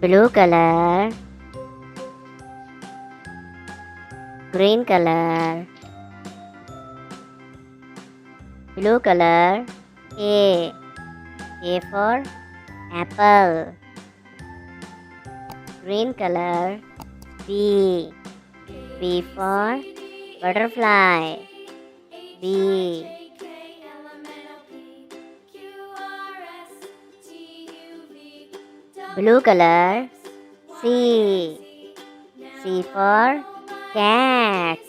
blue color, green color, blue color. A for apple, green color. B for butterfly, B. Blue color. C for cat,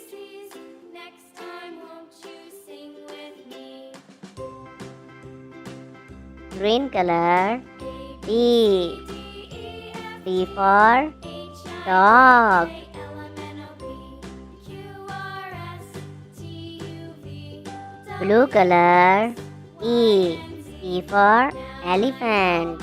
green color. D. D for dog, blue color. E for elephant,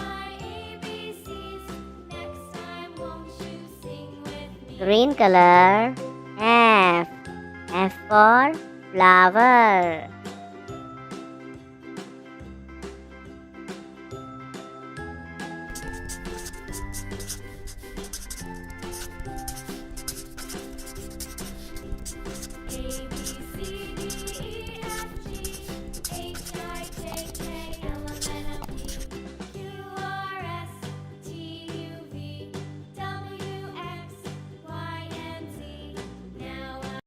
green color. F for flower,